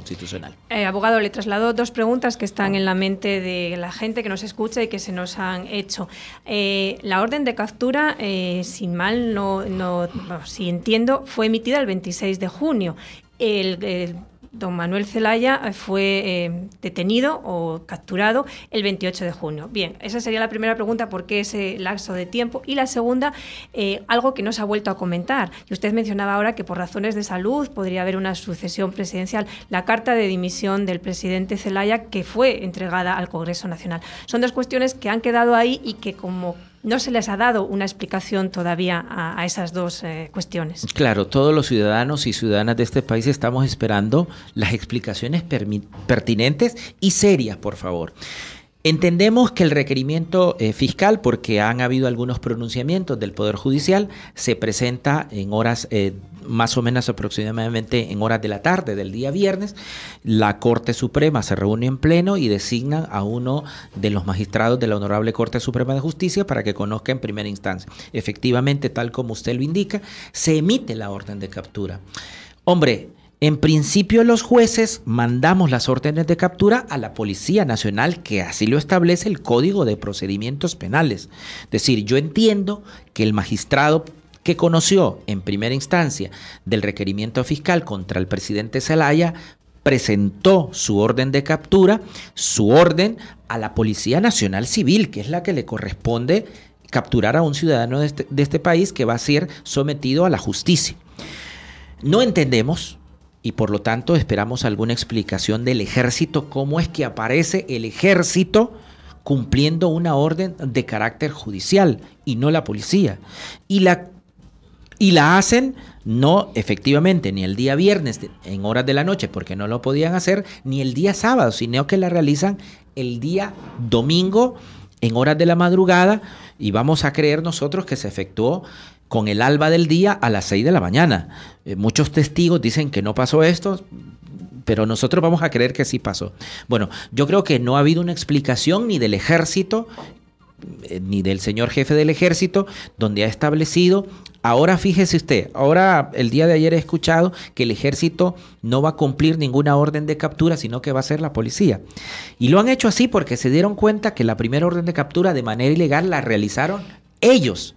constitucional. Abogado, le traslado dos preguntas que están en la mente de la gente que nos escucha y que se nos han hecho. La orden de captura, sin mal, si entiendo, fue emitida el 26 de junio. Don Manuel Zelaya fue detenido o capturado el 28 de junio. Bien, esa sería la primera pregunta, ¿por qué ese lapso de tiempo? Y la segunda, algo que no se ha vuelto a comentar. Y usted mencionaba ahora que por razones de salud podría haber una sucesión presidencial. La carta de dimisión del presidente Zelaya, que fue entregada al Congreso Nacional. Son dos cuestiones que han quedado ahí y que como no se les ha dado una explicación todavía a esas dos cuestiones. Claro, todos los ciudadanos y ciudadanas de este país estamos esperando las explicaciones pertinentes y serias, por favor. Entendemos que el requerimiento fiscal, porque han habido algunos pronunciamientos del Poder Judicial, se presenta en horas más o menos aproximadamente en horas de la tarde del día viernes. La Corte Suprema se reúne en pleno y designan a uno de los magistrados de la Honorable Corte Suprema de Justicia para que conozca en primera instancia. Efectivamente, tal como usted lo indica, se emite la orden de captura. Hombre, en principio los jueces mandamos las órdenes de captura a la Policía Nacional, que así lo establece el Código de Procedimientos Penales. Es decir, yo entiendo que el magistrado que conoció en primera instancia del requerimiento fiscal contra el presidente Zelaya presentó su orden de captura, su orden a la Policía Nacional Civil, que es la que le corresponde capturar a un ciudadano de este país que va a ser sometido a la justicia. No entendemos, y por lo tanto esperamos alguna explicación del ejército, cómo es que aparece el ejército cumpliendo una orden de carácter judicial y no la policía. Y la hacen no efectivamente ni el día viernes en horas de la noche, porque no lo podían hacer, ni el día sábado, sino que la realizan el día domingo en horas de la madrugada, y vamos a creer nosotros que se efectuó con el alba del día a las 6 de la mañana. Muchos testigos dicen que no pasó esto, pero nosotros vamos a creer que sí pasó. Bueno, yo creo que no ha habido una explicación ni del ejército, ni del señor jefe del ejército, donde ha establecido. Ahora fíjese usted, ahora el día de ayer he escuchado que el ejército no va a cumplir ninguna orden de captura, sino que va a ser la policía. Y lo han hecho así porque se dieron cuenta que la primera orden de captura de manera ilegal la realizaron ellos.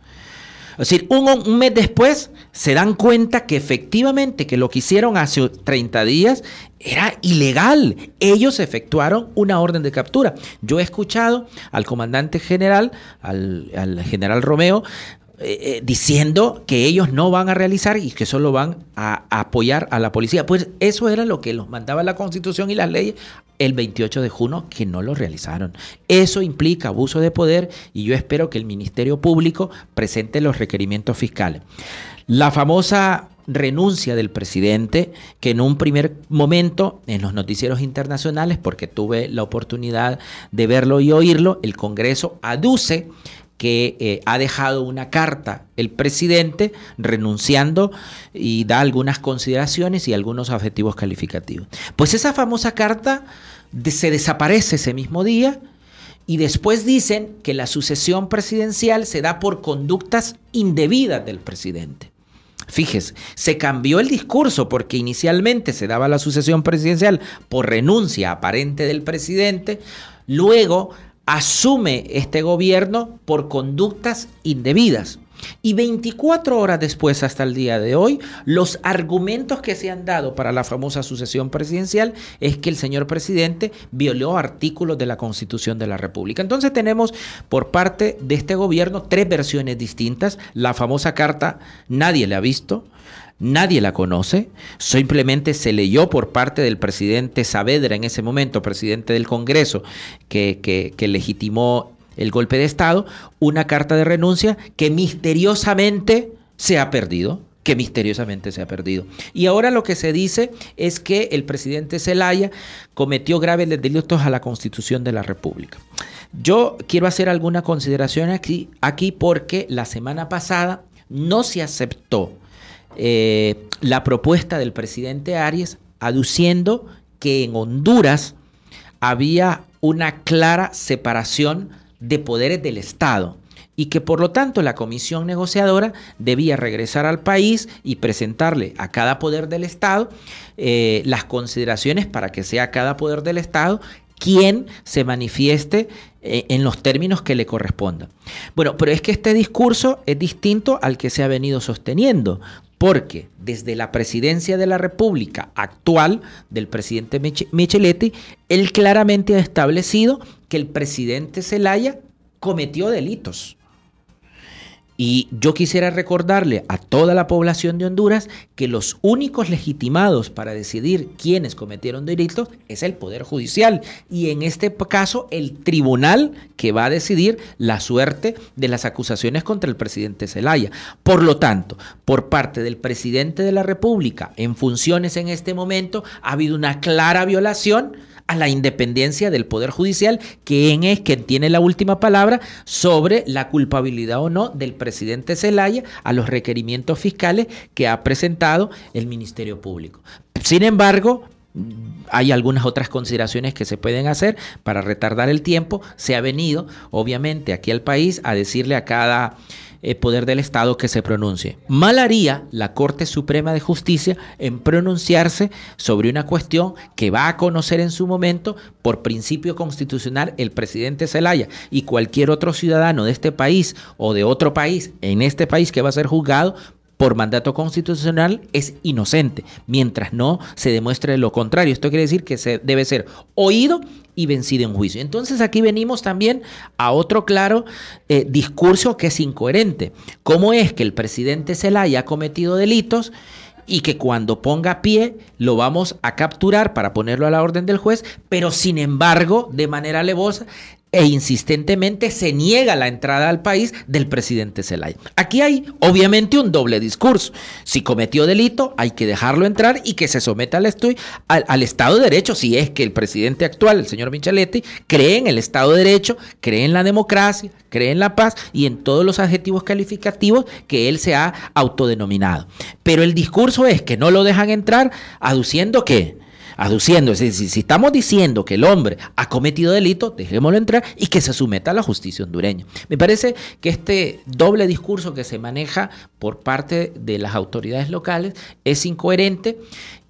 Es decir, un mes después se dan cuenta que efectivamente que lo que hicieron hace 30 días era ilegal. Ellos efectuaron una orden de captura. Yo he escuchado al comandante general, al general Romeo, diciendo que ellos no van a realizar y que solo van a apoyar a la policía. Pues eso era lo que los mandaba la Constitución y las leyes el 28 de junio, que no lo realizaron. Eso implica abuso de poder y yo espero que el Ministerio Público presente los requerimientos fiscales. La famosa renuncia del presidente, que en un primer momento en los noticieros internacionales, porque tuve la oportunidad de verlo y oírlo, el Congreso aduce que ha dejado una carta el presidente renunciando y da algunas consideraciones y algunos adjetivos calificativos. Pues esa famosa carta se desaparece ese mismo día y después dicen que la sucesión presidencial se da por conductas indebidas del presidente. Fíjese, se cambió el discurso porque inicialmente se daba la sucesión presidencial por renuncia aparente del presidente, luego asume este gobierno por conductas indebidas. Y 24 horas después, hasta el día de hoy, los argumentos que se han dado para la famosa sucesión presidencial es que el señor presidente violó artículos de la Constitución de la República. Entonces tenemos por parte de este gobierno tres versiones distintas. La famosa carta nadie la ha visto, nadie la conoce, simplemente se leyó por parte del presidente Saavedra en ese momento, presidente del Congreso, que legitimó el golpe de Estado, una carta de renuncia que misteriosamente se ha perdido. Y ahora lo que se dice es que el presidente Zelaya cometió graves delitos a la Constitución de la República. Yo quiero hacer alguna consideración aquí porque la semana pasada no se aceptó la propuesta del presidente Arias, aduciendo que en Honduras había una clara separación de poderes del Estado. y que por lo tanto la comisión negociadora debía regresar al país y presentarle a cada poder del Estado las consideraciones para que sea cada poder del Estado quien se manifieste en los términos que le correspondan. Bueno, pero es que este discurso es distinto al que se ha venido sosteniendo, porque desde la presidencia de la República actual del presidente Micheletti, él claramente ha establecido que el presidente Zelaya cometió delitos. Y yo quisiera recordarle a toda la población de Honduras que los únicos legitimados para decidir quiénes cometieron delitos es el Poder Judicial. Y en este caso, el tribunal que va a decidir la suerte de las acusaciones contra el presidente Zelaya. Por lo tanto, por parte del presidente de la República en funciones en este momento, ha habido una clara violación a la independencia del Poder Judicial, quien es quien tiene la última palabra sobre la culpabilidad o no del presidente Zelaya a los requerimientos fiscales que ha presentado el Ministerio Público. Sin embargo, hay algunas otras consideraciones que se pueden hacer para retardar el tiempo. Se ha venido, obviamente, aquí al país a decirle a cada poder del Estado que se pronuncie. Mal haría la Corte Suprema de Justicia en pronunciarse sobre una cuestión que va a conocer en su momento por principio constitucional el presidente Zelaya y cualquier otro ciudadano de este país o de otro país en este país que va a ser juzgado por mandato constitucional es inocente, mientras no se demuestre lo contrario. Esto quiere decir que se debe ser oído y vencido en juicio. Entonces aquí venimos también a otro claro discurso que es incoherente. ¿Cómo es que el presidente Zelaya ha cometido delitos y que cuando ponga pie lo vamos a capturar para ponerlo a la orden del juez, pero sin embargo, de manera alevosa e insistentemente se niega la entrada al país del presidente Zelaya? Aquí hay obviamente un doble discurso. Si cometió delito, hay que dejarlo entrar y que se someta al Estado de Derecho, si es que el presidente actual, el señor Micheletti, cree en el Estado de Derecho, cree en la democracia, cree en la paz y en todos los adjetivos calificativos que él se ha autodenominado. Pero el discurso es que no lo dejan entrar, aduciendo que es decir, si estamos diciendo que el hombre ha cometido delito, dejémoslo entrar y que se someta a la justicia hondureña. Me parece que este doble discurso que se maneja por parte de las autoridades locales es incoherente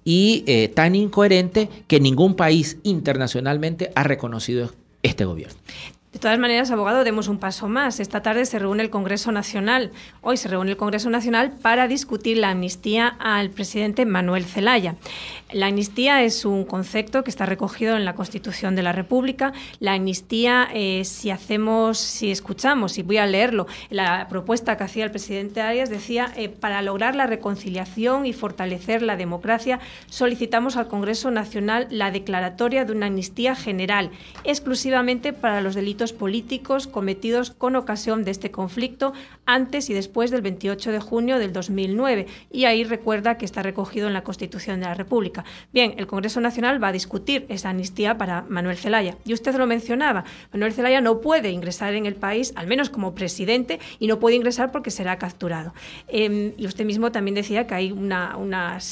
y tan incoherente que ningún país internacionalmente ha reconocido este gobierno. De todas maneras, abogado, demos un paso más. Esta tarde se reúne el Congreso Nacional. Hoy se reúne el Congreso Nacional para discutir la amnistía al presidente Manuel Zelaya. La amnistía es un concepto que está recogido en la Constitución de la República. La amnistía, si escuchamos, y voy a leerlo, la propuesta que hacía el presidente Arias decía, para lograr la reconciliación y fortalecer la democracia, solicitamos al Congreso Nacional la declaratoria de una amnistía general, exclusivamente para los delitos políticos cometidos con ocasión de este conflicto antes y después del 28 de junio del 2009. Y ahí recuerda que está recogido en la Constitución de la República. Bien, el Congreso Nacional va a discutir esa amnistía para Manuel Zelaya. Y usted lo mencionaba, Manuel Zelaya no puede ingresar en el país, al menos como presidente, y no puede ingresar porque será capturado. Y usted mismo también decía que hay unas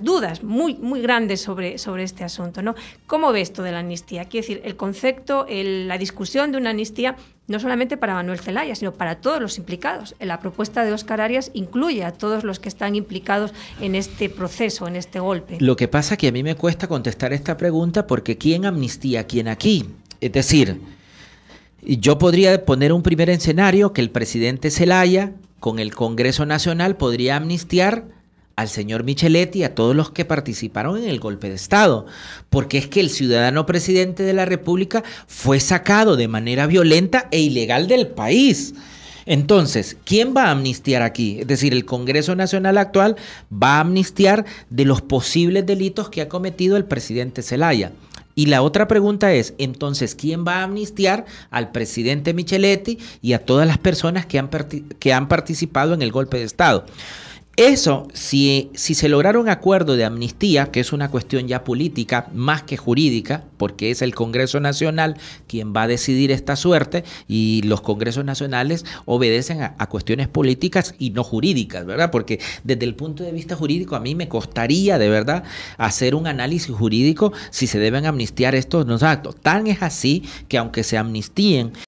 dudas muy grandes sobre este asunto, ¿no? ¿Cómo ve esto de la amnistía? Quiero decir, el concepto, la discusión de una amnistía no solamente para Manuel Zelaya, sino para todos los implicados. La propuesta de Óscar Arias incluye a todos los que están implicados en este proceso, en este golpe. Lo que pasa es que a mí me cuesta contestar esta pregunta porque ¿quién amnistía a quién aquí? Es decir, yo podría poner un primer escenario que el presidente Zelaya con el Congreso Nacional podría amnistiar al señor Micheletti y a todos los que participaron en el golpe de Estado, porque es que el ciudadano presidente de la República fue sacado de manera violenta e ilegal del país. Entonces, ¿quién va a amnistiar aquí? Es decir, el Congreso Nacional actual va a amnistiar de los posibles delitos que ha cometido el presidente Zelaya. Y la otra pregunta es, entonces, ¿quién va a amnistiar al presidente Micheletti y a todas las personas que han participado en el golpe de Estado? Eso, si se lograra un acuerdo de amnistía, que es una cuestión ya política más que jurídica, porque es el Congreso Nacional quien va a decidir esta suerte y los Congresos Nacionales obedecen a cuestiones políticas y no jurídicas, ¿verdad? Porque desde el punto de vista jurídico a mí me costaría de verdad hacer un análisis jurídico si se deben amnistiar estos dos actos. Tan es así que aunque se amnistíen